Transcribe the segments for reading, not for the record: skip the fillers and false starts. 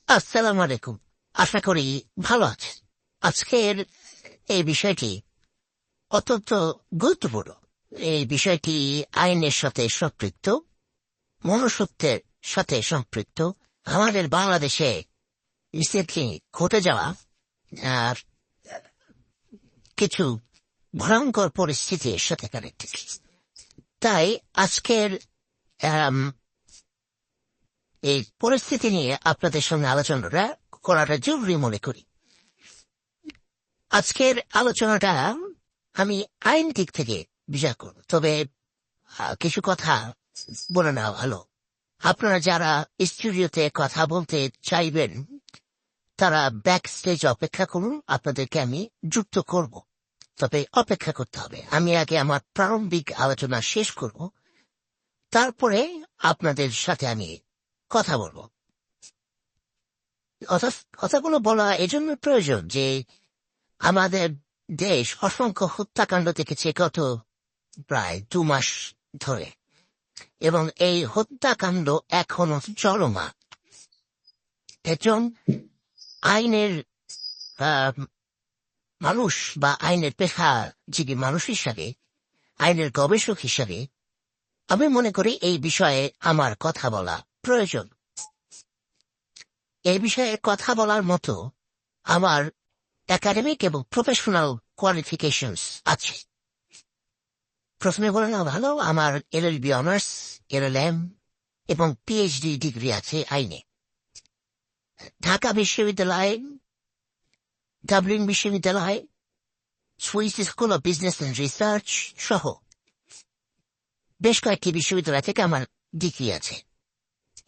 আসসালামু আলাইকুম। আশা করি ভালো আছেন। আজকের এই বিষয়টি অত্যন্ত গুরুত্বপূর্ণ। এই বিষয়টি আইনের সাথে সম্পৃক্ত, মনুষ্যত্বের সাথে সম্পৃক্ত। আমাদের বাংলাদেশে রিসেন্টলি ঘটে যাওয়া আহ, কিছু ভয়ঙ্কর পরিস্থিতির সাথে কানেক্টেড। তাই আজকের আম, এই পরিস্থিতি নিয়ে আপনাদের সঙ্গে আলোচনাটা করাটা জরুরি মনে করি। আজকের আলোচনাটা আমি আইন দিক থেকে বিচার করব, তবে কিছু কথা বলে নেওয়া ভালো। আপনারা যারা স্টুডিওতে কথা বলতে চাইবেন তারা ব্যাক স্টেজ অপেক্ষা করুন, আপনাদেরকে আমি যুক্ত করব। তবে অপেক্ষা করতে হবে, আমি আগে আমার প্রারম্ভিক আলোচনা শেষ করব, তারপরে আপনাদের সাথে আমি কথা বলবো। কথাগুলো বলা এজন্য প্রয়োজন যে আমাদের দেশ অসংখ্য হত্যাকাণ্ড দেখেছে গত প্রায় 2 মাস ধরে, এবং এই হত্যাকাণ্ড এখনো চলমান। একজন আইনের মানুষ বা আইনের পেশাজীবী মানুষ হিসাবে, আইনের গবেষক হিসাবে আমি মনে করি এই বিষয়ে আমার কথা বলা প্রয়োজন। এই বিষয়ে কথা বলার মতো আমার একাডেমিক এবং প্রফেশনাল কোয়ালিফিকেশনস আছে। প্রথমে বলে না ভালো, আমার LLB অনার্স, LLM এবং PhD ডিগ্রি আছে আইনে। ঢাকা বিশ্ববিদ্যালয়, ডাবলিন বিশ্ববিদ্যালয়, Swiss school of business and research সহ বেশ কয়েকটি বিশ্ববিদ্যালয় থেকে আমার ডিগ্রি আছে,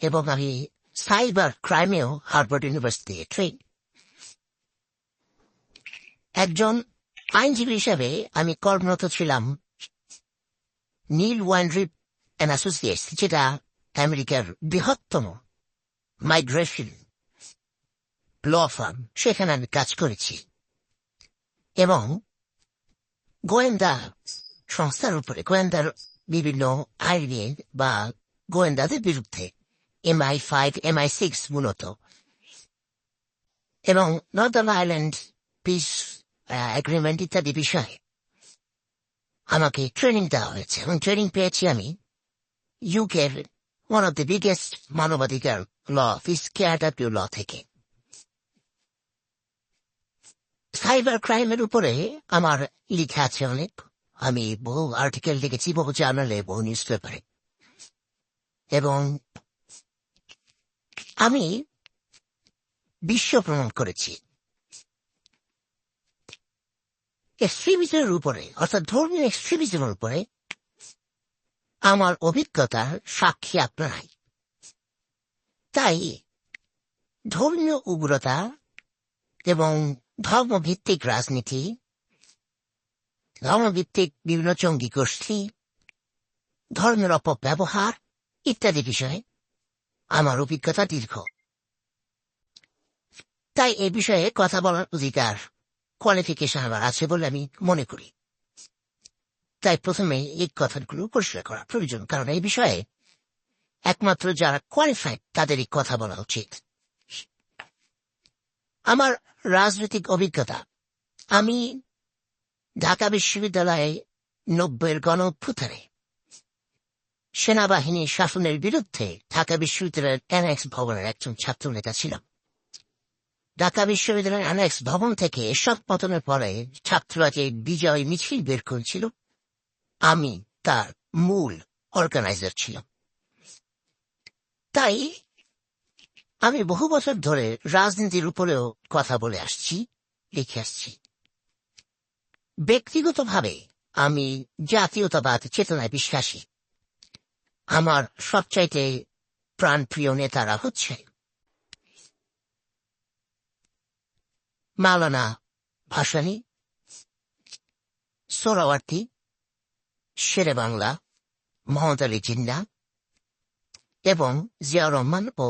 এবং আমি সাইবার ক্রাইমেও হার্ভার্ড ইউনিভার্সিটি ট্রেন। একজন আইনজীবী হিসাবে আমি কর্মরত ছিলাম নীল ওয়াইনরিপ অ্যান্ড অ্যাসোসিয়েটস, যেটা আমেরিকার বৃহত্তম মাইগ্রেশন ল ফার্ম। সেখানে আমি কাজ করেছি এবং গোয়েন্দা সংস্থার উপরে, গোয়েন্দার বিভিন্ন আইনে বা গোয়েন্দাদের বিরুদ্ধে MI5, MI6 মূলত, এবং নর্দার্ন আইল্যান্ড পিস এগ্রিমেন্ট ইত্যাদি বিষয়ে আমাকে ট্রেনিং দেওয়া হয়েছে, এবং ট্রেনিং পেয়েছি আমি ইউকের ওয়ান অফ দ্য বিগেস্ট মানবাধিকার ল অফিস, KRW ল থেকে। সাইবার ক্রাইমের উপরে আমার লিখা আছে অনেক। আমি বহু আর্টিকেল লিখেছি, বহু জার্নালে, বহু নিউজ পেপারে, এবং আমি বিশ্ব ভ্রমণ করেছি। এক্সট্রিমিজমের উপরে, অর্থাৎ ধর্মীয় এক্সট্রিমিজমের উপরে আমার অভিজ্ঞতার সাক্ষী আপনারাই। তাই ধর্মীয় উগ্রতা এবং ধর্মভিত্তিক রাজনীতি, ধর্মভিত্তিক বিভিন্ন জঙ্গি গোষ্ঠী, ধর্মের অপব্যবহার ইত্যাদি বিষয়ে আমার অভিজ্ঞতা দীর্ঘ। তাই এ বিষয়ে কথা বলার অধিকার, কোয়ালিফিকেশন আমার আছে বলে আমি মনে করি। তাই প্রথমে এই কথাগুলো পরিষ্কার করা প্রয়োজন, কারণ এই বিষয়ে একমাত্র যারা কোয়ালিফাইড তাদেরই কথা বলা উচিত। আমার রাজনৈতিক অভিজ্ঞতা, আমি ঢাকা বিশ্ববিদ্যালয়ে 90-এর গণঅভ্যুত্থানে সেনাবাহিনীর শাসনের বিরুদ্ধে ঢাকা বিশ্ববিদ্যালয়ের অ্যানেক্স ভবনের একজন ছাত্র নেতা ছিলাম। ঢাকা বিশ্ববিদ্যালয়ের অ্যানেক্স ভবন থেকে এসব পতনের পরে ছাত্ররা যে বিজয় মিছিল বের করেছিল, আমি তার মূল অর্গানাইজার ছিলাম। তাই আমি বহু বছর ধরে রাজনীতির উপরেও কথা বলে আসছি, লিখে আসছি। ব্যক্তিগতভাবে আমি জাতীয়তাবাদ চেতনায় বিশ্বাসী। আমার সবচাইতে প্রাণপ্রিয় নেতারা হচ্ছে মাওলানা ভাসানী, সোহরাওয়ার্দী, শেরে বাংলা, মোহাম্মদ আলী জিন্নাহ এবং জিয়াউর রহমান ও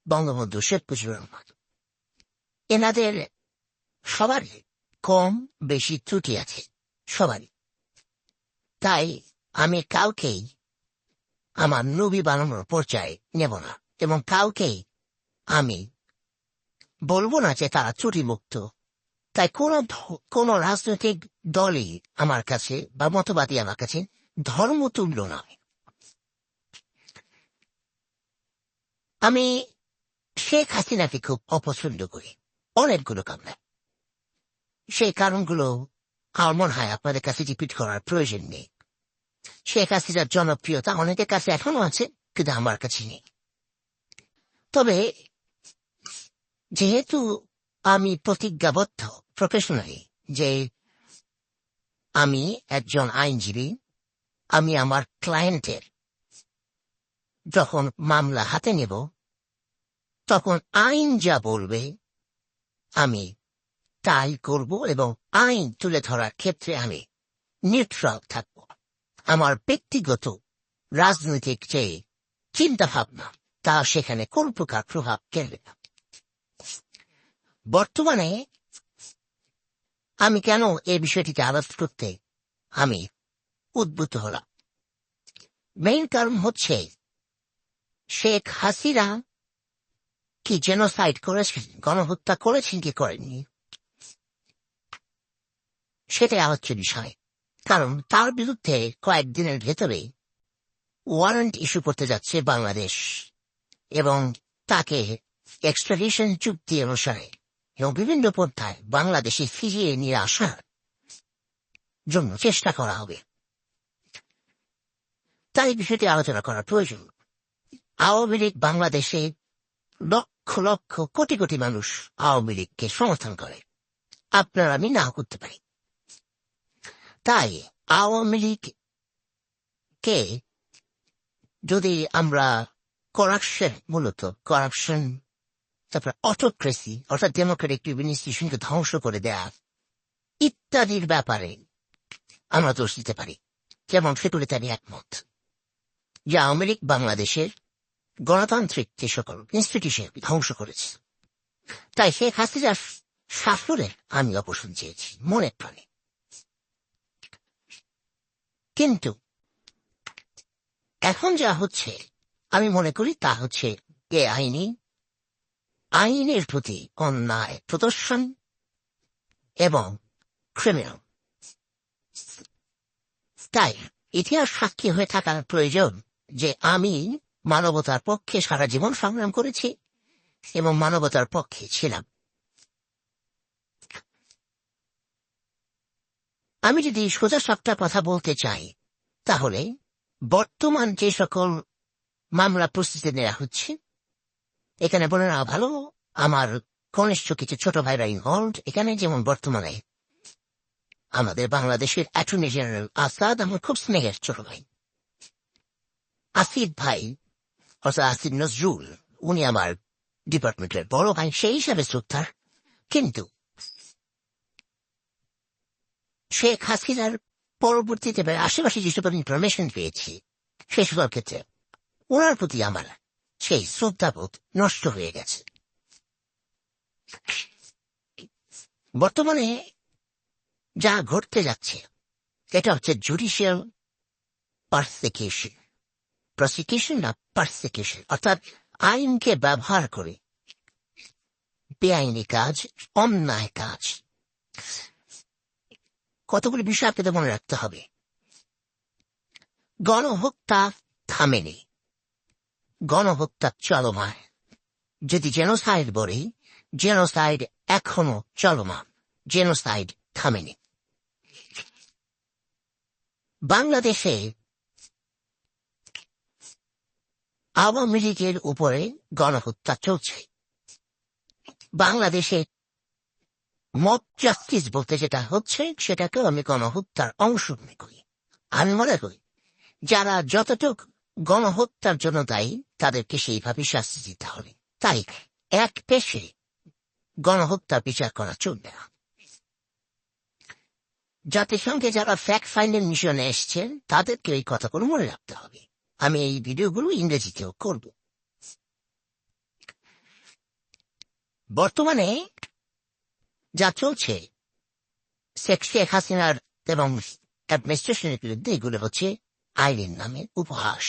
বঙ্গবন্ধু শেখ মুজিবুর রহমান। এনাদের সবারই কম বেশি ত্রুটি আছে, সবারই। তাই আমি কাউকেই আমার নবী বানানোর পর্যায়ে নেব না, এবং কাউকেই আমি বলবো না যে তারা ত্রুটিমুক্ত। তাই কোন রাজনৈতিক দলই আমার কাছে বা মতবাদী আমার কাছে ধর্মতুল্য নয়। আমি শেখ হাসিনাকে খুব অপছন্দ করি অনেকগুলো কারণে। সেই কারণগুলো আমার মনে হয় আপনাদের কাছে রিপিট করার প্রয়োজন নেই। শেখ হাসিনার জনপ্রিয়তা অনেকের কাছে এখনো আছে, কিন্তু আমার কাছে নেই। তবে যেহেতু আমি প্রতিজ্ঞাবদ্ধ প্রফেশনালি যে আমি একজন আইনজীবী, আমি আমার ক্লায়েন্টের যখন মামলা হাতে নেব তখন আইন যা বলবে আমি তাই করব, এবং আইন তুলে ধরার ক্ষেত্রে আমি নিউট্রাল থাকব। আমার ব্যক্তিগত রাজনৈতিক যে চিন্তা ভাবনা তা সেখানে কোন প্রকার প্রভাব ফেলবে না। বর্তমানে আমি কেন এই বিষয়টিকে আলোচনা করতে আমি উদ্বুদ্ধ হলাম, মেইন কারণ হচ্ছে শেখ হাসিনা কি জেনোসাইড করেছেন, গণহত্যা করেছেন কি করেননি, সেটাই আলোচ্য বিষয়। কারণ তার বিরুদ্ধে কয়েকদিনের ভেতরে ওয়ারেন্ট ইস্যু করতে যাচ্ছে বাংলাদেশ, এবং তাকে এক্সট্রাডিশন চুক্তি অনুসারে এবং বিভিন্ন পন্থায় বাংলাদেশে ফিরিয়ে নিয়ে আসার জন্য চেষ্টা করা হবে। তাই বিষয়টি আলোচনা করা প্রয়োজন। আওয়ামী লীগ বাংলাদেশে লক্ষ লক্ষ কোটি কোটি মানুষ আওয়ামী লীগকে সমর্থন করে, আপনার আমি না করতে পারি। তাই আওয়ামী লীগকে যদি আমরা করাপশন তারপর অটোক্রেসি অর্থাৎ ডেমোক্রেটিক ইনস্টিটিউশনকে ধ্বংস করে দেয়া ইত্যাদির ব্যাপারে আমরা দোষ দিতে পারি, যেমন সেগুলিতে আমি একমত যে আওয়ামী লীগ বাংলাদেশের গণতান্ত্রিক যে সকল ইনস্টিটিউশন ধ্বংস করেছে। তাই শেখ হাসিনার শাসনের আমি অপসারণ চেয়েছি মনের প্রাণে। কিন্তু এখন যা হচ্ছে আমি মনে করি তা হচ্ছে আইনের প্রতি অন্যায় প্রদর্শন এবং ক্রিমিনাল। তাই ইতিহাস সাক্ষী হয়ে থাকার প্রয়োজন যে আমি মানবতার পক্ষে সারা জীবন সংগ্রাম করেছি এবং মানবতার পক্ষে ছিলাম। আমি যদি সোজা সাপটা কথা বলতে চাই, তাহলে বর্তমান যে সকল মামলা প্রস্তুতি নেওয়া হচ্ছে, এখানে বলে নেওয়া ভালো আমার কনিষ্ঠ কিছু ছোট ভাইরা ইনভলভ এখানে। যেমন বর্তমানে আমাদের বাংলাদেশের অ্যাটর্নি জেনারেল আসাদ আমার খুব স্নেহের ছোট ভাই, আসিফ ভাই অর্থাৎ আসিফ নজরুল, উনি আমার ডিপার্টমেন্টের বড় ভাই, সেই হিসাবে শ্রদ্ধার। কিন্তু শেখ হাসিনার পরবর্তীতে আশেপাশে যে সকল ইনফরমেশন পেয়েছি সে সকল ক্ষেত্রে ওনার প্রতি আমার সেই শ্রদ্ধাবোধ নষ্ট হয়ে গেছে। বর্তমানে যা ঘটতে যাচ্ছে এটা হচ্ছে জুডিশিয়াল প্রসিকিউশন না পারসিকিউশন, অর্থাৎ আইনকে ব্যবহার করে বেআইনি কাজ, অন্যায় কাজ। কতগুলি বিষয় আপনাদের মনে রাখতে হবে। গণহত্যা থামেনি, গণহত্যা চলমান। যদি জেনোসাইড বলি, জেনোসাইড এখনো চলমান, জেনোসাইড থামেনি। বাংলাদেশে আওয়ামী লীগের উপরে গণহত্যা চলছে। বাংলাদেশে মব জাস্টিস বলতে যেটা হচ্ছে সেটাকেও আমি গণহত্যার অংশ মনে করি। আমি মনে করি যারা যতটুকু গণহত্যার জন্য দায়ী তাদেরকে সেইভাবে শাস্তি দিতে হবে। তাই এক পেশে গণহত্যা বিচার করা চলবে না। জাতিসংঘে যারা ফ্যাক্ট ফাইন্ডিং মিশনে এসছেন তাদেরকে এই কথাগুলো মনে রাখতে হবে। আমি এই ভিডিওগুলো ইংরেজিতেও করব। বর্তমানে যা চলছে শেখ হাসিনার এবং অ্যাডমিনিস্ট্রেশনের বিরুদ্ধে, এগুলো হচ্ছে আইনের নামে উপহাস।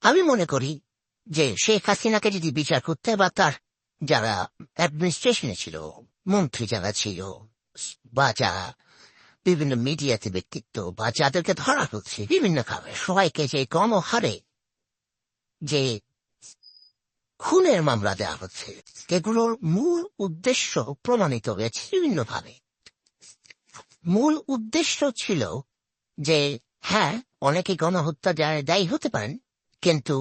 আমি মনে করি যে শেখ হাসিনাকে যদি বিচার করতে বা তার যারা অ্যাডমিনিস্ট্রেশনে ছিল, মন্ত্রী যারা ছিল, বা যারা বিভিন্ন মিডিয়াতে ব্যক্তিত্ব বা যাদেরকে ধরা হচ্ছে বিভিন্ন ভাবে, সবাইকে যে গণহারে যে খুনের মামলা দেওয়া হচ্ছে, এগুলোর মূল উদ্দেশ্য প্রমাণিত হয়েছে বিভিন্নভাবে। মূল উদ্দেশ্য ছিল যে হ্যাঁ, অনেকে গণহত্যা দায়ী হতে পারেন, কিন্তু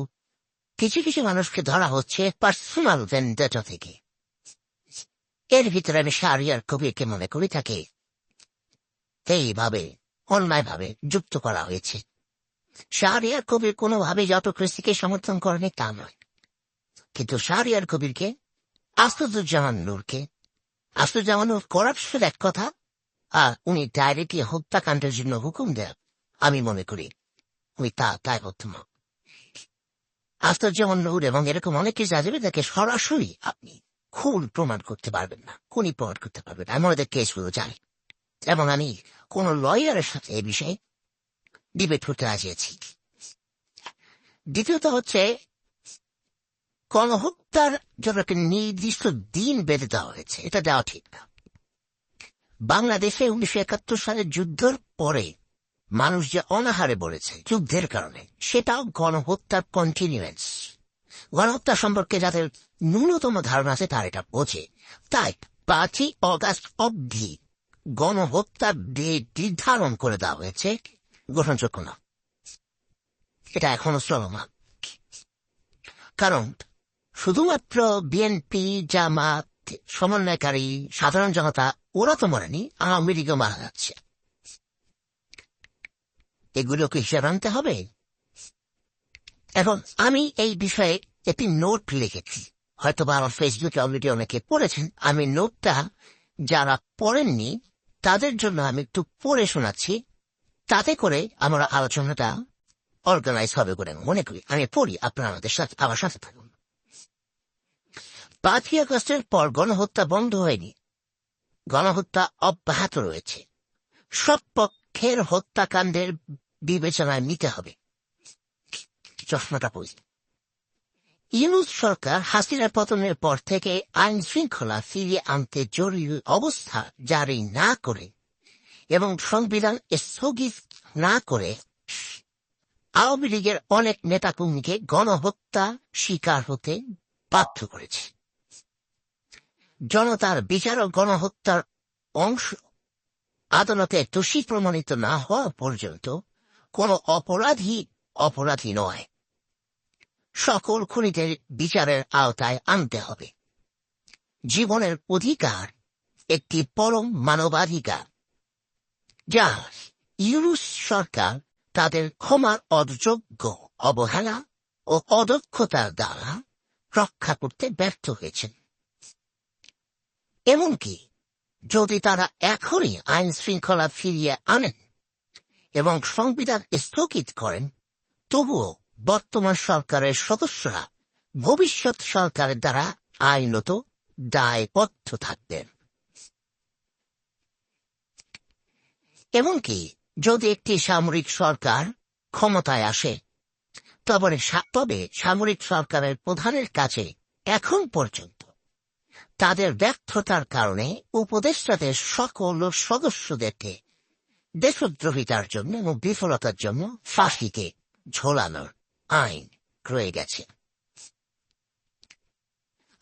কিছু কিছু মানুষকে ধরা হচ্ছে পার্সোনাল ভেন্ডেটা থেকে। এর ভিতরে আমি শাহরিয়ার কবিরকে মনে করি তাকে এইভাবে অন্যায়ভাবে যুক্ত করা হয়েছে। শাহরিয়ার কবির কোনোভাবে অটোক্রেসিকে সমর্থন করেনি তা নয়, কিন্তু শাহরিয়ার কবিরকে, আসাদুজ্জামান নূরকে, আসাদুজ্জামান নূর করাপশন এক কথা, আর উনি ডাইরেক্টলি হত্যাকাণ্ডের জন্য হুকুম দেন, আমি মনে করি উনি তাই হত্যা। আসাদুজ্জামান নূর এবং এরকম অনেক কিছু আছে তাকে সরাসরি আপনি খুন প্রমাণ করতে পারবেন না, খুনি প্রমাণ করতে পারবেন না, আমি ওদের কেসগুলো জানি এবং আমি কোন লয়ারের সাথে এ বিষয়ে ডিবেট করতে রাজি আছি। দ্বিতীয়ত হচ্ছে গণহত্যার জন্য একটা নির্দিষ্ট দিন বেঁধে দেওয়া হয়েছে, এটা দেওয়া ঠিক না। বাংলাদেশে 1971 সালের যুদ্ধের পরে মানুষ যে অনাহারে বলেছে যুদ্ধের কারণে, সেটাও গণহত্যার কন্টিনিউয়েন্স। গণহত্যা সম্পর্কে যাদের ন্যূনতম ধারণা আছে তার এটা বোঝে। তাই 5ই অগাস্ট অবধি গণহত্যার ডেট নির্ধারণ করে দেওয়া হয়েছে, গ্রহণযোগ্য না। এটা এখনো চলমান, কারণ শুধুমাত্র বিএনপি, জামাত, সমন্বয়কারী, সাধারণ জনতা ওরা তো মরেনি, আওয়ামী লীগও মারা যাচ্ছে। এগুলোকে হিসাব আনতে হবে। এখন আমি এই বিষয়ে একটি নোট লিখেছি, হয়তো বা আমার ফেসবুকে অলরেডি অনেকে পড়েছেন। আমি নোটটা যারা পড়েননি তাদের জন্য আমি একটু পড়ে শোনাচ্ছি, তাতে করে আমরা আলোচনাটা অর্গানাইজ হবে বলে মনে করি। আমি পড়ি, আপনারা আমাদের সাথে আমার সাথে থাকুন। 5ই আগস্টের পর গণহত্যা বন্ধ হয়নি, গণহত্যা অব্যাহত রয়েছে। সব পক্ষের হত্যাকাণ্ডের বিবেচনায় নিতে হবে। চশমাটা পড়ি। ইউনূস সরকার হাসিনার পতনের পর থেকে আইন শৃঙ্খলা ফিরিয়ে আনতে জরুরি অবস্থা জারি না করে এবং সংবিধান স্থগিত না করে আওয়ামী লীগের অনেক নেতাকর্মীকে গণহত্যা শিকার হতে বাধ্য করেছে। জনতার বিচার ও গণহত্যার অংশ আদালতে দোষী প্রমাণিত না হওয়া পর্যন্ত কোন অপরাধী নয়। সকল খুনিদের বিচারের আওতায় আনতে হবে। জীবনের অধিকার একটি পরম মানবাধিকার, যা ইউনূস সরকার তাদের ক্ষমার অযোগ্য অবহেলা ও অদক্ষতার দ্বারা রক্ষা করতে ব্যর্থ হয়েছেন। এমনকি যদি তারা এখনই আইন শৃঙ্খলা ফিরিয়ে আনেন এবং সংবিধান স্থগিত করেন, তবুও বর্তমান সরকারের সদস্যরা ভবিষ্যৎ সরকারের দ্বারা আইনত দায়বদ্ধ থাকবেন। এমনকি যদি একটি সামরিক সরকার ক্ষমতায় আসে, তবে সামরিক সরকারের প্রধানের কাছে এখন পর্যন্ত তাদের ব্যর্থতার কারণে উপদেষ্টাদের সকল সদস্যদেরকে দেশদ্রোহিতার জন্য এবং বিফলতার জন্য ফাঁসিতে ঝোলানোর আইন রয়ে গেছে।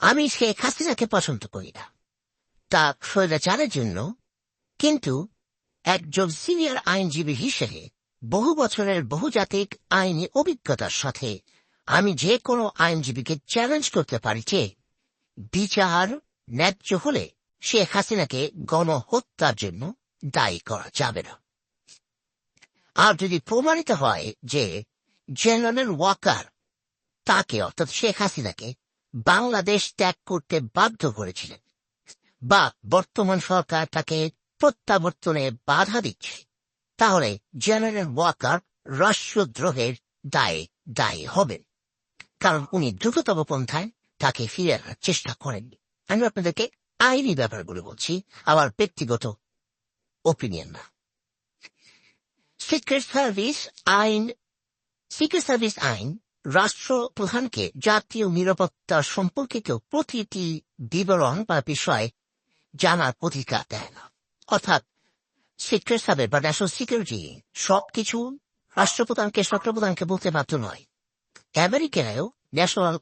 আমি শেখ হাসিনাকে পছন্দ করি না তা স্বৈরাচারের জন্য, কিন্তু একজন সিনিয়র আইনজীবী হিসেবে বহু বছরের বহুজাতিক আইনি অভিজ্ঞতার সাথে আমি যে কোনো আইনজীবীকে চ্যালেঞ্জ করতে পারি যে বিচার ন্যায্য হলে শেখ হাসিনাকে গণহত্যার জন্য দায়ী করা যাবে না। আর যদি প্রমাণিত হয় যে জেনারেল ওয়াকার তাকে, অর্থাৎ শেখ হাসিনাকে, বাংলাদেশ ত্যাগ করতে বাধ্য করেছিলেন বা বর্তমান সরকার তাকে প্রত্যাবর্তনে বাধা দিচ্ছে, তাহলে জেনারেল ওয়াকার রাষ্ট্রদ্রোহের দায়ী হবেন, কারণ উনি দ্রুততম পন্থায় তাকে ফিরে আনার চেষ্টা করেননি। আমি আপনাদেরকে আইনি ব্যাপারগুলো বলছি, আবার ব্যক্তিগত ওপিনিয়ন না। সিক্রেট সার্ভিস আইন রাষ্ট্রপ্রধানকে জাতীয় নিরাপত্তা সম্পর্কিত প্রতিটি বিবরণ বা বিষয় জানার অধিকার দেয় না। অর্থাৎ সিক্রেট সার্ভিস বা ন্যাশনাল সিকিউরিটি সবকিছু রাষ্ট্রপ্রধানকে বলতে বাধ্য নয়। আমেরিকায়ও ন্যাশনাল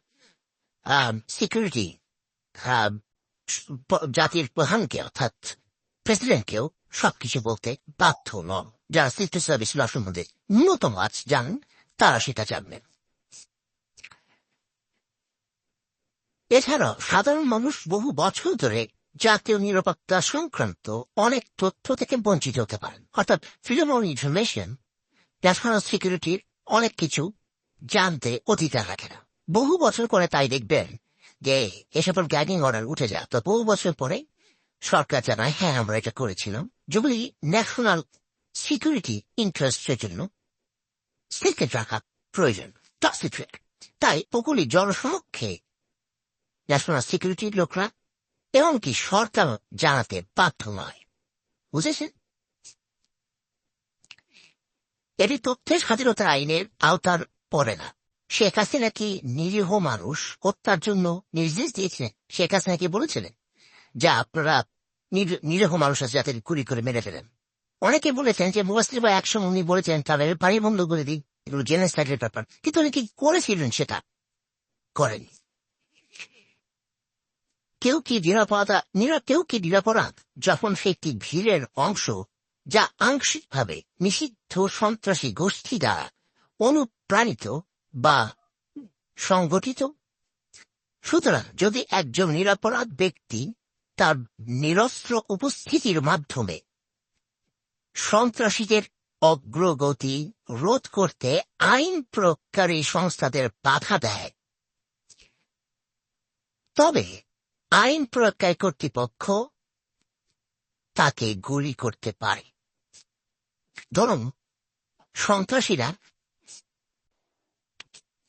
সিকিউরিটি জাতির প্রধানকে অর্থাৎ প্রেসিডেন্টকেও সবকিছু বলতে বাধ্য নন। যারা সিক্রেট সার্ভিস রাষ্ট্রের মধ্যে ন্যূনতম জানেন তারা সেটা জানবেন। এছাড়াও সাধারণ মানুষ বহু বছর ধরে জাতীয় নিরাপত্তা সংক্রান্ত অনেক তথ্য থেকে বঞ্চিত হতে পারেন। অর্থাৎ ফ্রিডম অফ ইনফরমেশন ন্যাশনাল সিকিউরিটির অনেক কিছু জানতে অধিকার রাখে না। বহু বছর পরে তাই দেখবেন যে এসব গ্যাগিং অর্ডার উঠে যায়, তো বহু বছর পরে সরকার জানায় হ্যাঁ আমরা এটা করেছিলাম, যেগুলি ন্যাশনাল সিকিউরিটি ইন্টারেস্টের জন্য সিক্রেট রাখা প্রয়োজন, টপ সিক্রেট। তাই ওগুলি জনসমক্ষে ন্যাশনাল সিকিউরিটির লোকরা এমনকি সরকার জানাতে বাধ্য নয়। বুঝেছেন? এটি তথ্যের স্বাধীনতা আইনের আওতার পড়ে না। শেখ হাসিনা কি নিরীহ মানুষ হত্যার জন্য নির্দেশ দিয়েছিলেন? শেখ হাসিনা কি বলেছিলেন যা আপনারা নিরীহ মানুষ আছে যাতে গুলি করে মেরে ফেলেন? অনেকে বলেছেন যে মুফাসসির একসময় উনি বলেছেন তাদের বাড়ি বন্ধ করে দিই, এগুলো জেনোসাইডের ব্যাপার, কিন্তু উনি কি করেছিলেন? সেটা করেনি। কেউ কি নিরাপরাধ যখন সে একটি ভিড়ের অংশ যা আংশিকভাবে নিষিদ্ধ সন্ত্রাসী গোষ্ঠী দ্বারা অনুপ্রাণিত বা সংগঠিত? সুতরাং যদি একজন নিরাপরাধ ব্যক্তি তার নিরস্ত্র উপস্থিতির মাধ্যমে সন্ত্রাসীদের অগ্রগতি রোধ করতে আইন প্রয়োগকারী সংস্থাদের বাধা দেয়, তবে আইন প্রয়োগকারী কর্তৃপক্ষ তাকে গুলি করতে পারে। ধরুন সন্ত্রাসীরা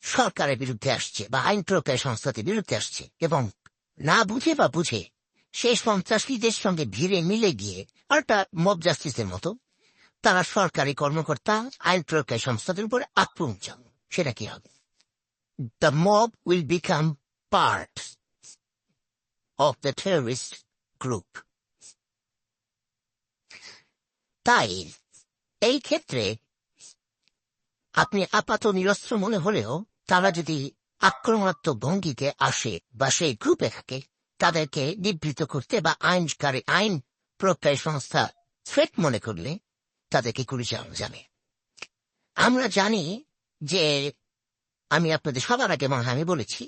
সরকারের বিরুদ্ধে আসছে বা আইন প্রয়োগকারী সংস্থাদের বিরুদ্ধে আসছে এবং না বুঝে বা বুঝে সেই সন্ত্রাসীদের সঙ্গে ভিড়ে মিলে গিয়ে একটা মব জাস্টিসের মতো তারা সরকারি কর্মকর্তা আইন প্রয়োগকারী সংস্থাদের উপরে আক্রমণ চান, সেটা কি হবে? The mob will become part of the terrorist group. তাই এই ক্ষেত্রে আপনি আপাত নিরস্ত্র মনে হলেও তারা যদি আক্রমণাত্মক ভঙ্গিতে আসে বা সেই গ্রুপে থাকে, তাদেরকে নিবৃত্ত করতে বা আইন প্রয়োগকারী সংস্থা থ্রেট মনে করলে তাদেরকে গুলি চালানো যাবে। আমরা জানি যে আমি আপনাদের সবার আগে আমি বলেছি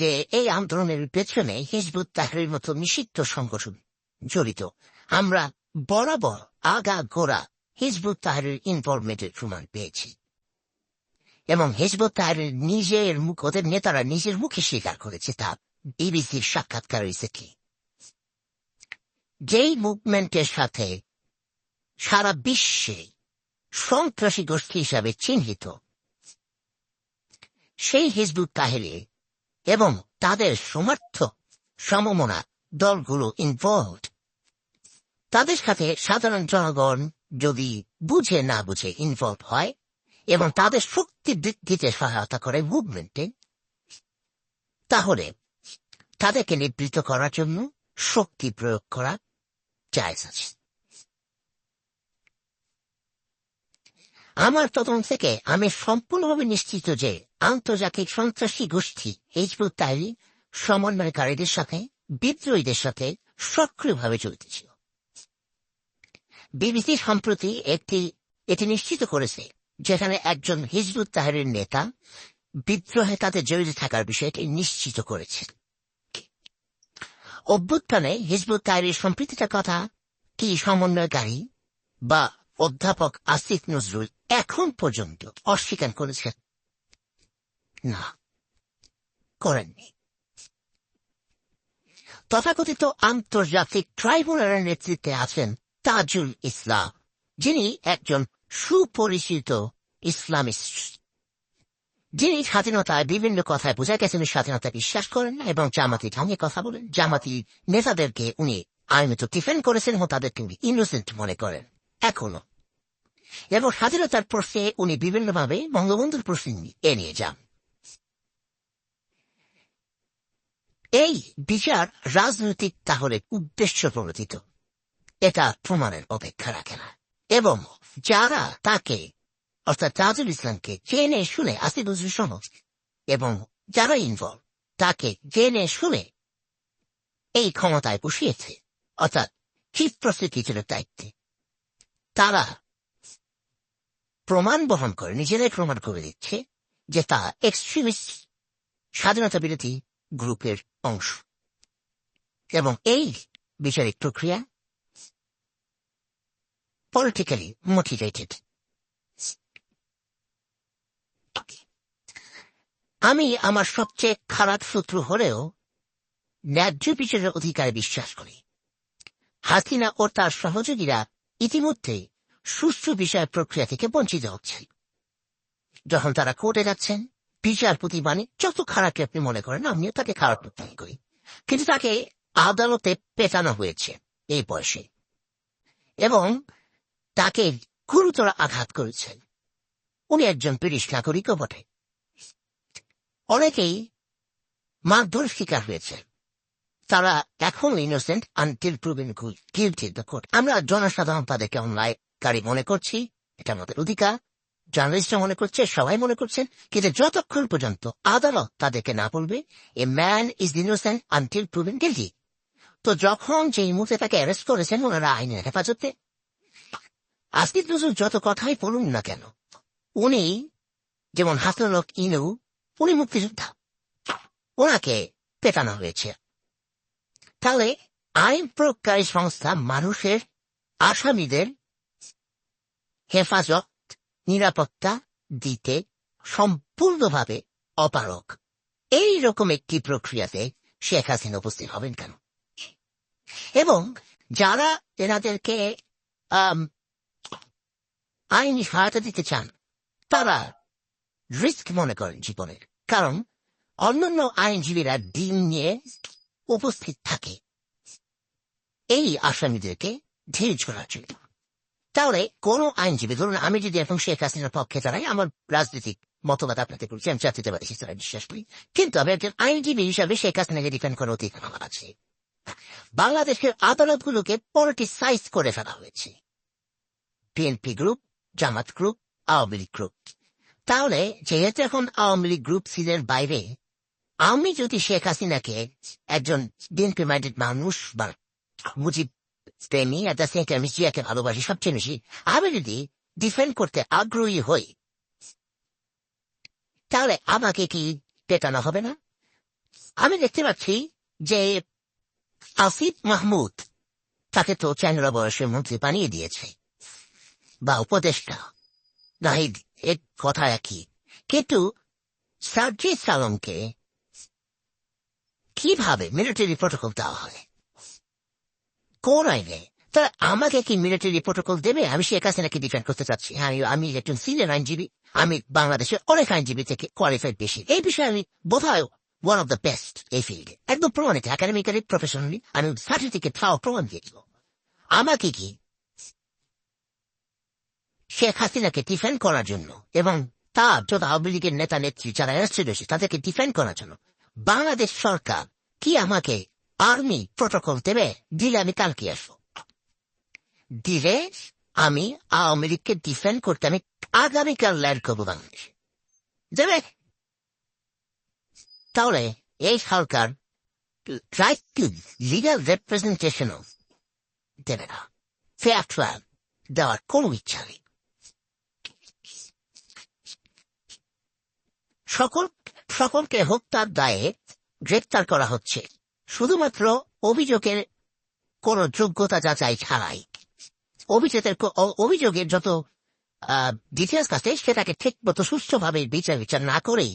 যে এই আন্দোলনের পেছনে হিজবুত তাহরিরের মতো নিষিদ্ধ সংগঠন জড়িত। আমরা বরাবর আগাগোড়া হিজবুত তাহরির ইনভলভমেন্টের প্রমাণ পেয়েছি এবং হিজবুত তাহরির ওদের নেতারা নিজের মুখে স্বীকার করেছে তা বিবিসির সাক্ষাৎকার থেকে। যেই মুভমেন্টের সাথে সারা বিশ্বে সন্ত্রাসী গোষ্ঠী হিসাবে চিহ্নিত সেই হিজবুত তাহরির এবং তাদের সমর্থক সমমনা দলগুলো ইনভলভড, তাদের সাথে সাধারণ জনগণ যদি বুঝে না বুঝে ইনভলভ হয় এবং তাদের শক্তি বৃদ্ধিতে সহায়তা করে মুভমেন্টে, তাহলে তাদেরকে নিবৃত্ত করার জন্য শক্তি প্রয়োগ করা জায়েজ আছে। আমার তদন্ত থেকে আমি সম্পূর্ণভাবে নিশ্চিত যে আন্তর্জাতিক সন্ত্রাসী গোষ্ঠী হিজবুত তাহরির সমন্বয়কারীদের সাথে বিদ্রোহীদের সাথে সক্রিয়ভাবে জড়িত ছিল। বিবিসি সম্প্রতি এটি নিশ্চিত করেছে যেখানে একজন হিজবুত তাহরির নেতা বিদ্রোহে তাদের জড়িত থাকার বিষয়টি নিশ্চিত করেছে। অভ্যুত্থানে হিজবুত তাহরির সম্পৃক্ততার কথা কি সমন্বয়কারী বা অধ্যাপক আসিফ নজরুল এখন পর্যন্ত অস্বীকার করেছেন? না, করেননি। তথাকথিত আন্তর্জাতিক ট্রাইব্যুনালের নেতৃত্বে আছেন তাজুল ইসলাম, যিনি একজন সুপরিচিত ইসলামিস্ট, যিনি স্বাধীনতায় বিভিন্ন কথায় বোঝা গেছেন স্বাধীনতা বিশ্বাস করেন না এবং জামাতি ঢঙে কথা বলেন। জামাতি নেতাদেরকে উনি আইনত ডিফেন্ড করেছেন এবং তাদেরকে উনি ইনোসেন্ট মনে করেন এখনো। এবং স্বাধীনতার প্রশ্নে উনি বিভিন্নভাবে বঙ্গবন্ধুর প্রশ্ন নিয়ে যান। এই বিচার রাজনৈতিক তাহলে উদ্দেশ্য প্রণোদিত, এটা প্রমাণের অপেক্ষা রাখে না। এবং যারা তাকে অর্থাৎ তাজুল ইসলামকে জেনে শুনে আসিফ নজরুল সহ এবং যারা ইনভলভ তাকে জেনে শুনে এই ক্ষমতায় বসিয়েছে, অর্থাৎ চিফ প্রসিকিউটরের দায়িত্বে, তারা প্রমাণ বহন করে নিজেরাই প্রমাণ করে দিচ্ছে যে তা এক্সট্রিমিস্ট স্বাধীনতা বিরোধী গ্রুপের অংশ। এবং এই বিচারিক প্রক্রিয়া পলিটিক্যালি মোটিভেটেড। আমি আমার সবচেয়ে খারাপ শত্রু হলেও ন্যায্য বিচারের অধিকারে বিশ্বাস করি। হাসিনা ও তার সহযোগীরা ইতিমধ্যে সুষ্ঠু বিচার প্রক্রিয়া থেকে বঞ্চিত হচ্ছে। যখন তারা কোর্টে যাচ্ছেন, বিচারপতি মানে যত খারাপ আপনি মনে করেন, আমিও তাকে খারাপ মনে করি, কিন্তু তাকে আদালতে পেটানো হয়েছে এই বয়সে এবং তাকে গুরুতর আঘাত করেছেন। উনি একজন ব্রিটিশ নাগরিকও বটে। অনেকেই মারধর শিকার হয়েছে, তারা এখন innocent until proven guilty the court. আমরা জনসাধারণ তাদেরকে অন্যায়কারী মনে করছি, এটা আমাদের অধিকার। জার্নালিস্টরা মনে করছে, সবাই মনে করছেন, কিন্তু যতক্ষণ পর্যন্ত আদালত তাদেরকে না বলবে a man is innocent until proven guilty, তো যখন যেই মুহূর্তে তাকে অ্যারেস্ট করেছেন ওনারা আইনের হেফাজতে, আসিফ নজরুল যত কথাই বলুন না কেন, উনি যেমন হাসানুল ইনু, উনি মুক্তিযোদ্ধা, ওনাকে পেটানো হয়েছে। তাহলে আইন প্রয়োগকারী সংস্থা মানুষের আসামিদের হেফাজত নিরাপত্তা দিতে সম্পূর্ণভাবে অপারগ। এই রকম একটি প্রক্রিয়াতে শেখ হাসিনা উপস্থিত হবেন কেন? এবং যারা এনাদেরকে আইনি সহায়তা দিতে চান তারা রিস্ক মনে করেন জীবনের, কারণ অন্যান্য আইনজীবীরা দিন নিয়ে উপস্থিত থাকে এই আসামিদেরকে ধীর করার জন্য। তাহলে কোন আইনজীবী, ধরুন আমি যদি এখন শেখ হাসিনার পক্ষে দাঁড়াই, আমার রাজনৈতিক মতবাদ আপনাদের করছি, আমি জাতীয়তাবাদী হিসেবে বিশ্বাস করি, কিন্তু আমি একজন আইনজীবী হিসাবে শেখ হাসিনাকে ডিফেন্ড করার অধিকার আমার আছে। বাংলাদেশের আদালতগুলোকে পলিটিসাইজ করে ফেলা হয়েছে, বিএনপি গ্রুপ, জামাত গ্রুপ, আওয়ামী লীগ গ্রুপ। তাহলে যেহেতু এখন আওয়ামী লীগ গ্রুপ সিলের বাইরে, আমি যদি শেখ হাসিনাকে একজন বিএনপি মাইন্ডেড মানুষ বা মুজিব প্রেমী, আমি জিয়াকে ভালোবাসি সবচেয়ে বেশি, আমি যদি ডিফেন্ড করতে আগ্রহী হই, তাহলে আমাকে কি পেটানো হবে না? আমি দেখতে পাচ্ছি যে আসিফ মাহমুদ, তাকে তো চ্যাংড়া বয়সের মন্ত্রী বানিয়ে দিয়েছে বা উপদেষ্টা, নাহিদ, এক কথা একই, কিন্তু সার্জিস আলমকে কিভাবে মিলিটারি প্রোটোকল দেওয়া হয়? কোন আইনে? তারা আমাকে কি মিলিটারি প্রোটোকল দেবে? আমি শেখ হাসিনাকে ডিফেন্ড করতে চাচ্ছি, হ্যাঁ আমি একজন সিনিয়র আইনজীবী, আমি বাংলাদেশের অনেক আইনজীবী থেকে কোয়ালিফাইড বেশি, এই বিষয়ে আমি বোধহয় ওয়ান অফ দ্য বেস্ট এই ফিল্ডে, একদম প্রমাণিত, একাডেমিক্যালি প্রফেশনালি আমি সার্টিফিকেট পাওয়া প্রমাণ দিয়ে দিব। আমাকে কি শেখ হাসিনাকে ডিফেন্ড করার জন্য এবং তার যত আওয়ামী লীগের নেতা নেত্রী যারা অ্যারেস্টেড হয়েছে তাদেরকে ডিফেন্ড করার জন্য বাংলাদেশ সরকার কি আমাকে আর্মি প্রোটোকল দেবে? দিলে আমি কালকে আসবো, দিলে আমি আওয়ামী লীগকে ডিফেন্ড করতে আমি আগামীকাল ল্যান্ড করবো বাংলাদেশ, দেবে? তাহলে এই সরকার রাইট টু লিগাল রিপ্রেজেন্টেশনও দেবে না, ফেয়ার ট্রায়াল দেওয়ার কোন ইচ্ছা নেই। সকলকে হত্যার দায়ে গ্রেপ্তার করা হচ্ছে শুধুমাত্র অভিযোগের কোন যোগ্যতা যাচাই ছাড়াই। অভিযোগের যত ডিটেলস আছে সেটাকে ঠিক মতো সুষ্ঠুভাবে বিচার না করেই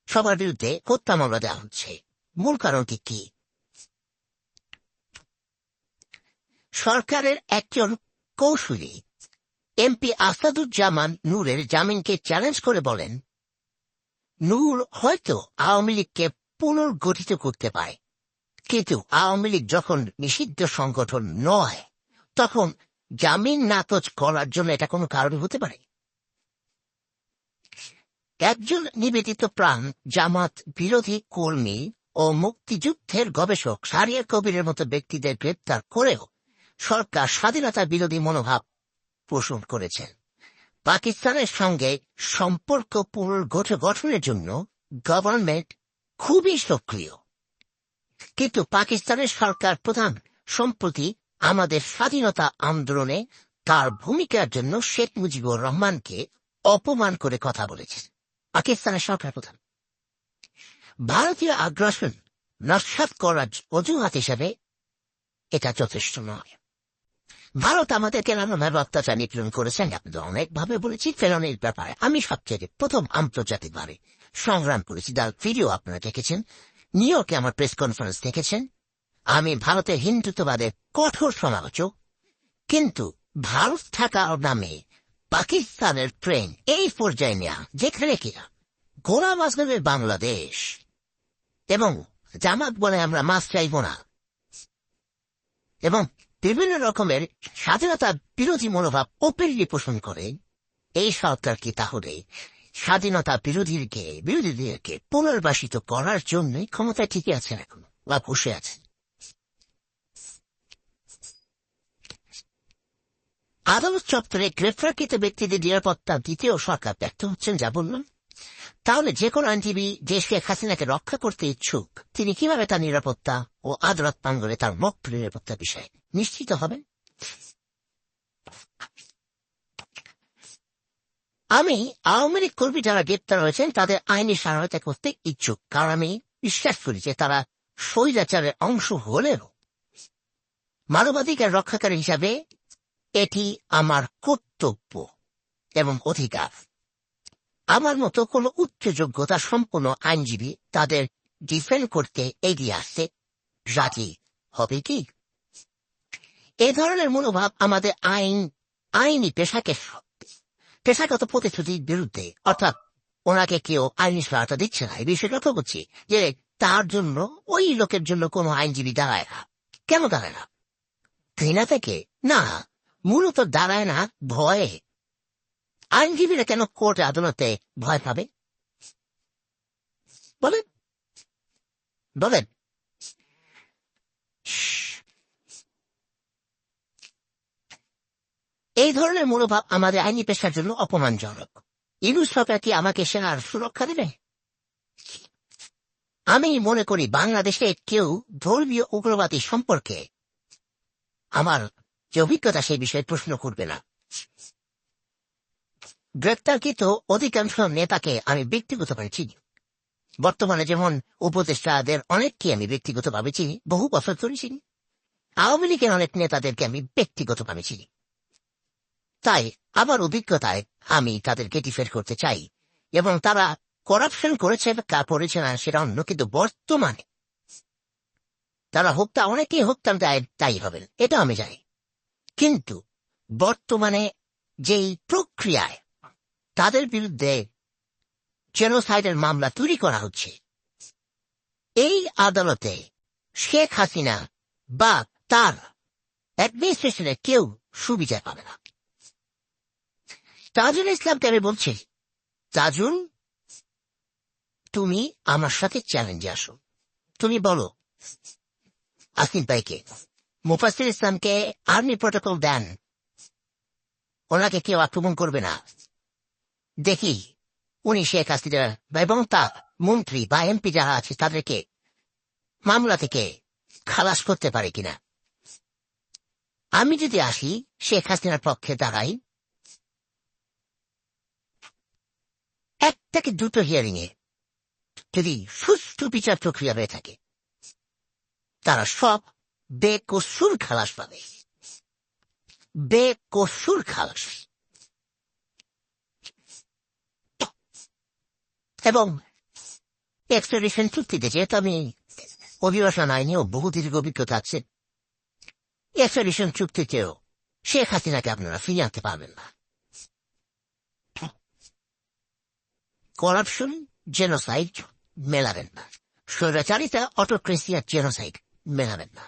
সবার বিরুদ্ধে হত্যা মামলা দেওয়া হচ্ছে। মূল কারণটি কি? সরকারের একজন কৌশলী এমপি আসাদুজ্জামান নূরের জামিনকে চ্যালেঞ্জ করে বলেন, নূর হয়তো আওয়ামী লীগকে পুনর্গঠিত করতে পারে, কিন্তু আওয়ামী লীগ যখন নিষিদ্ধ সংগঠন নয় তখন জামিন নাকচ করার জন্য এটা কোনো কারণ হতে পারে? একজন নিবেদিত প্রাণ জামাত বিরোধী কর্মী ও মুক্তিযুদ্ধের গবেষক শাহরিয়ার কবিরের মতো ব্যক্তিদের গ্রেপ্তার করেও সরকার স্বাধীনতা বিরোধী মনোভাব পোষণ করেছে। পাকিস্তানের সঙ্গে সম্পর্ক পুনর্গঠনের জন্য গভর্নমেন্ট খুবই সক্রিয়, কিন্তু পাকিস্তানের সরকার প্রধান সম্প্রতি আমাদের স্বাধীনতা আন্দোলনে তার ভূমিকার জন্য শেখ মুজিবুর রহমানকে অপমান করে কথা বলেছে। পাকিস্তানের সরকার প্রধান ভারতীয় আগ্রাসন নস্যাৎ করার অজুহাত হিসেবে এটা যথেষ্ট নয়। ভারত আমাদেরকে নানাভাবে অত্যাচার নিপীড়ন করেছেন, আপনাদের অনেকভাবে বলেছি। ফেরনের ব্যাপারে আমি সবচেয়ে প্রথম আন্তর্জাতিকভাবে সংগ্রাম করেছি, তার ভিডিও আপনারা দেখেছেন। নিউ ইয়র্কে আমার প্রেস কনফারেন্স দেখেছেন। আমি ভারতের হিন্দুত্ববাদের কঠোর সমালোচক, কিন্তু ভারত থাকার নামে পাকিস্তানের ট্রেন এই পর্যায়ে নেয়া, যেখানে কিনা গোলাম আজমের বাংলাদেশ এবং জামাত বলে আমরা মাছ চাইব না এবং বিভিন্ন রকমের স্বাধীনতা বিরোধী মনোভাব ওপেনলি পোষণ করে, এই সরকার কি তাহলে স্বাধীনতা বিরোধীদেরকে পুনর্বাসিত করার জন্যই ক্ষমতায় ঠিকই আছেন এখন বা বসে আছেন? আদালত চত্বরে গ্রেফতারকৃত ব্যক্তিদের নিরাপত্তা দিতেও সরকার ব্যর্থ হচ্ছেন, যা বললাম। তাহলে যে কোনো আইনজীবী যে শেখ হাসিনাকে রক্ষা করতে ইচ্ছুক, তিনি কিভাবে তার নিরাপত্তা ও আদালত প্রাঙ্গণে তার মুক্ত নিরাপত্তার বিষয়ে নিশ্চিত হবেন? আমি আওয়ামী লীগ কর্মী যারা গ্রেপ্তার হয়েছেন তাদের আইনি সহায়তা করতে ইচ্ছুক, কারণ আমি বিশ্বাস করি যে তারা স্বৈরাচারের অংশ হলেও মানবাধিকার রক্ষাকারী হিসাবে এটি আমার কর্তব্য এবং অধিকার। আমার মতো কোন উচ্চ যোগ্যতা সম্পন্ন আইনজীবী তাদের ডিফেন্ড করতে এগিয়ে আসতে রাজি হবে কি? এ ধরনের মনোভাব আমাদের আইনি পেশাগত প্রতিশ্রুতির বিরুদ্ধে, অর্থাৎ ওনাকে কেউ আইনি সহায়তা দিচ্ছে না, এই বিষয়ে লক্ষ্য করছি যে তার জন্য ওই লোকের জন্য কোনো আইনজীবী দাঁড়ায় না। কেন দাঁড়ায় না? ঘৃণা থেকে না, মূলত দাঁড়ায় না ভয়ে। আইনজীবীরা কেন কোর্টে আদালতে ভয় পাবে বলেন বলেন? এই ধরনের মনোভাব আমাদের আইনি পেশার জন্য অপমানজনক। ইউনূস সরকার কি আমাকে সেনার সুরক্ষা দেবে? আমি মনে করি বাংলাদেশে কেউ ধর্মীয় উগ্রবাদী সম্পর্কে আমার যে অভিজ্ঞতা সেই বিষয়ে প্রশ্ন করবে না। গ্রেপ্তারকৃত অধিকাংশ নেতাকে আমি ব্যক্তিগতভাবে চিনি। বর্তমানে যেমন উপদেষ্টাদের অনেককে আমি ব্যক্তিগতভাবে চিনি, বহু বছর ধরে চিনি। আওয়ামী লীগের অনেক নেতাদেরকে আমি ব্যক্তিগতভাবে চিনি। তাই আমার অভিজ্ঞতায় আমি তাদেরকে ডিফেন্ড করতে চাই, এবং তারা করাপশন করেছে বা করেছে না সেটা অন্য, কিন্তু বর্তমানে তারা অনেকেই হত্যা দায়ী হবেন, এটা আমি জানি। কিন্তু বর্তমানে যেই প্রক্রিয়ায় তাদের বিরুদ্ধে জেনোসাইডের মামলা তৈরি করা হচ্ছে, এই আদালতে শেখ হাসিনা বা তার অ্যাডমিনিস্ট্রেশনে কেউ সুবিচার পাবে না। তাজুল ইসলামকে আমি বলছি, তাজুল, তুমি আমার সাথে চ্যালেঞ্জে আসো। তুমি বলো আসিফ ভাইকে, মুফাসসির ইসলামকে আর্মি প্রটোকল দেন, ওনাকে কেউ আক্রমণ করবে না। দেখি উনি শেখ হাসিনা এবং তার মন্ত্রী বা এমপি যারা আছে তাদেরকে মামলা থেকে খালাস করতে পারে কিনা। আমি যদি আসি শেখ হাসিনার পক্ষে দাঁড়াই, এক থেকে দুটো হিয়ারিং এ যদি সুষ্ঠু বিচার প্রক্রিয়া হয়ে থাকে, তারা সব বেকসুর খালাস পাবে, বেকসুর খালাস। এবং এক্সট্রাডিশন চুক্তিতে, যেহেতু আমি অভিবাসন আইনেও বহু দীর্ঘ অভিজ্ঞতা আছে, এক্সট্রাডিশন চুক্তিতেও শেখ হাসিনাকে আপনারা ফিরিয়ে আনতে পারবেন না। করাপশন, জেনোসাইড মেলাবেন না। স্বৈরাচারিতা, অটোক্রেসি আর জেনোসাইড মেলাবেন না।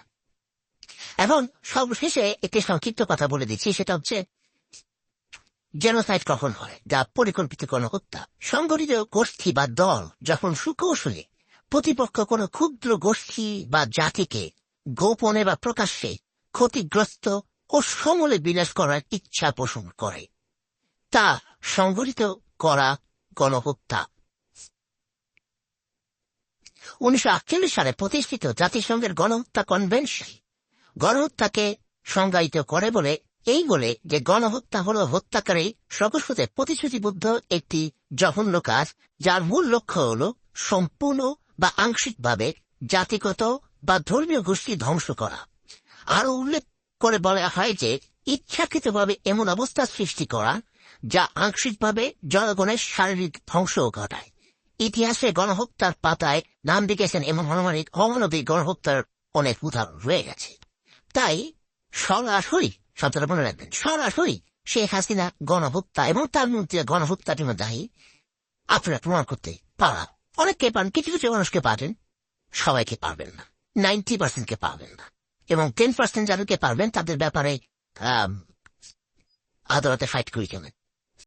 এখন সর্বশেষে একটি সংক্ষিপ্ত কথা বলে দিচ্ছি, সেটা হচ্ছে জেনোসাইড কখন হয়, যা পরিকল্পিত গণহত্যা। সংগঠিত গোষ্ঠী বা দল যখন সুকৌশলে প্রতিপক্ষ কোনো ক্ষুদ্র গোষ্ঠী বা জাতিকে গোপনে বা প্রকাশ্যে ক্ষতিগ্রস্ত ও সমূলে বিনাশ করার ইচ্ছা পোষণ করে, তা সংগঠিত করা গণহত্যা। 1948 সালে প্রতিষ্ঠিত জাতিসংঘের গণহত্যা কনভেনশন গণহত্যাকে সংজ্ঞায়িত করে এই বলে যে গণহত্যা হল হত্যাকারী সর্বস্বতে প্রতিশ্রুতিবদ্ধ একটি জঘন্য কাজ, যার মূল লক্ষ্য হল সম্পূর্ণ বা আংশিকভাবে জাতিগত বা ধর্মীয় গোষ্ঠী ধ্বংস করা। আরো উল্লেখ করে বলা হয় যে ইচ্ছাকৃতভাবে এমন অবস্থা সৃষ্টি করা যা আংশিকভাবে জনগণের শারীরিক ধ্বংসও ঘটায়। ইতিহাসে গণহত্যার পাতায় নাম লিখেছেন এমন অমানবিক গণহত্যার অনেক উদাহরণ রয়ে গেছে। তাই সরাসরি, শব্দটা মনে রাখবেন, সরাসরি শেখ হাসিনা গণহত্যা এবং তার মধ্যে গণহত্যার জন্য দায়ী আপনারা প্রমাণ করতে পারা। অনেককে পান, কিছু কিছু মানুষকে পারেন, সবাইকে পারবেন না, 90% পারবেন না, এবং 10% যাদেরকে পারবেন তাদের ব্যাপারে আদালতে ফাইট করে চলেন।